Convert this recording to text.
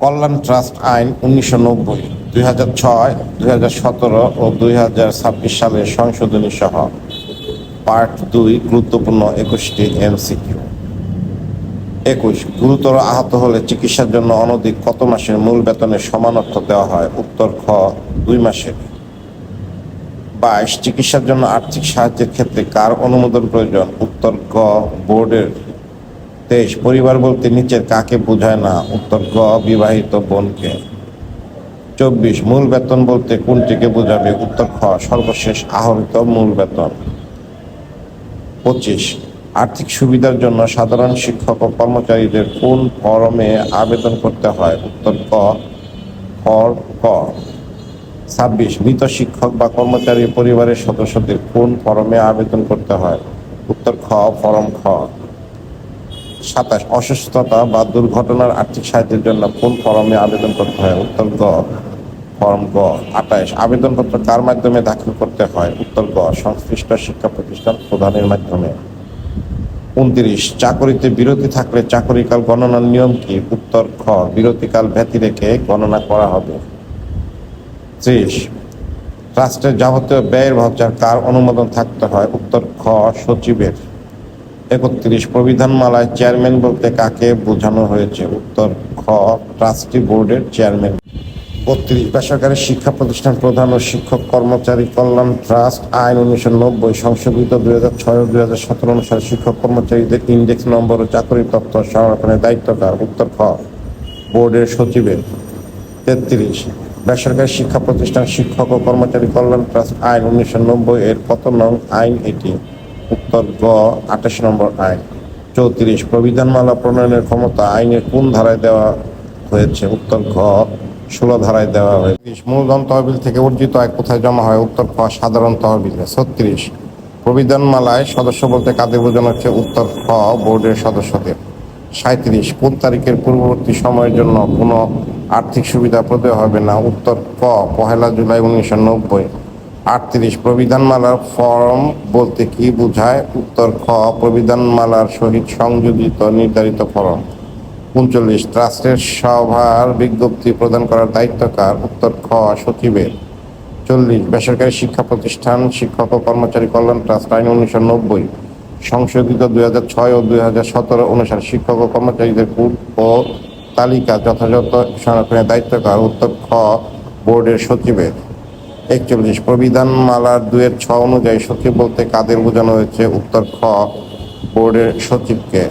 কল্যাণ trust আইন 1990, 2006, 2017 ও 2026 সালের সংশোধনী সহ পার্ট 2 গুরুত্বপূর্ণ 21টি MCQ। 21. গুরুতর আহত হলে চিকিৎসার জন্য অনধিক কত মাসের মূল বেতনের সমান অর্থ দেওয়া হয়? উত্তর খ 2 মাসের। 22. চিকিৎসার জন্য আর্থিক সাহায্যের ক্ষেত্রে কার অনুমোদন প্রয়োজন? উত্তর গ বোর্ডের। 23. পরিবার বলতে নিচের কাকে বোঝায় না? উত্তর গ বিবাহিত বোনকে। 24. মূল বেতন বলতে কোনটিকে বোঝাবে? উত্তর খ সর্বশেষ আহরিত মূল বেতন। 25. আর্থিক সুবিধার জন্য সাধারণ শিক্ষক ও কর্মচারীদের কোন ফরমে আবেদন করতে হয়? উত্তর ক ক। 26. মৃত শিক্ষক বা কর্মচারী পরিবারের সদস্যদের কোন ফরমে আবেদন করতে হয়? উত্তর খ ফরম খ। 27. অসুস্থতা বা দুর্ঘটনার আর্থিক সাহায্যের জন্য কোন ফরমে আবেদন করতে হয়? উত্তর গ ফরম গ। 28. আবেদনপত্র কার মাধ্যমে দাখিল করতে হয়? উত্তর গ সংশ্লিষ্ট শিক্ষা প্রতিষ্ঠান প্রদানের মাধ্যমে। 29. চাকরিতে বিরতি থাকলে চাকরিকাল গণনার নিয়ম কি? উত্তর খ বিরতিকাল ব্যতি রেখে গণনা করা হবে। 30. ট্রাস্টের যাবতীয় ব্যয়ের ভাউচার কার অনুমোদন থাকতে হয়? উত্তর খ সচিবের। 31. প্রবিধানমালায় চেয়ারম্যান বলতে কাকে বোঝানো হয়েছে? উত্তর খ ট্রাস্টি বোর্ডের চেয়ারম্যান। 32. বেসরকারি শিক্ষা প্রতিষ্ঠান প্রধান ও শিক্ষক কর্মচারী কল্যাণ ট্রাস্ট আইন 1990 সংশোধিত 2006 ও 2017 অনুসারে শিক্ষক কর্মচারীদের ইন্ডেক্স নম্বর ও চাকরি তথ্য সংরক্ষণের দায়িত্ব কার? উত্তর খ বোর্ডের সচিবের। 33. বেসরকারি শিক্ষা প্রতিষ্ঠান শিক্ষক ও কর্মচারী কল্যাণ ট্রাস্ট আইন 1990 এর কত নং আইন এটি? উত্তর গ 28 নম্বর আইন। 34. প্রবিধানমালা প্রণয়নের ক্ষমতা আইনের কোন ধারায় দেওয়া হয়েছে? উত্তর ঘ 16 ধারায় দেওয়া হয়েছে। মূলধন তহবিল থেকে অর্জিত আয় কোথায় জমা হয়? উত্তর খ সাধারণ তহবিলে। 36. প্রবিধানমালায় সদস্য বলতে কাদের বোঝানো হচ্ছে? উত্তর খ বোর্ডের সদস্যদের। 37. কোন তারিখের পূর্ববর্তী সময়ের জন্য কোনো আর্থিক সুবিধা প্রদেয় হবে না? উত্তর ক 1 জুলাই 1990। 38. প্রবিধানমালার ফরম বলতে কি বোঝায়? উত্তর খ প্রবিধানমালার সহিত সংযোজিত নির্ধারিত ফরম। 39. ট্রাস্টের সভার বিজ্ঞপ্তি প্রদান করার দায়িত্ব কার? উত্তর খ সচিবের। 40. বেসরকারি শিক্ষা প্রতিষ্ঠান শিক্ষক ও কর্মচারী কল্যাণ ট্রাস্ট আইন 1990 সংশোধিত 2006 ও 2017 অনুসারে শিক্ষক ও কর্মচারীদের কোড ও তালিকা যথাযথ সংরক্ষণের দায়িত্ব কার? উত্তর খ বোর্ডের সচিবের। 41. প্রবিধানমালার 2-6 অনুযায়ী সচিব বলতে কাদের বোঝানো হয়েছে? উত্তর খ বোর্ডের সচিবকে।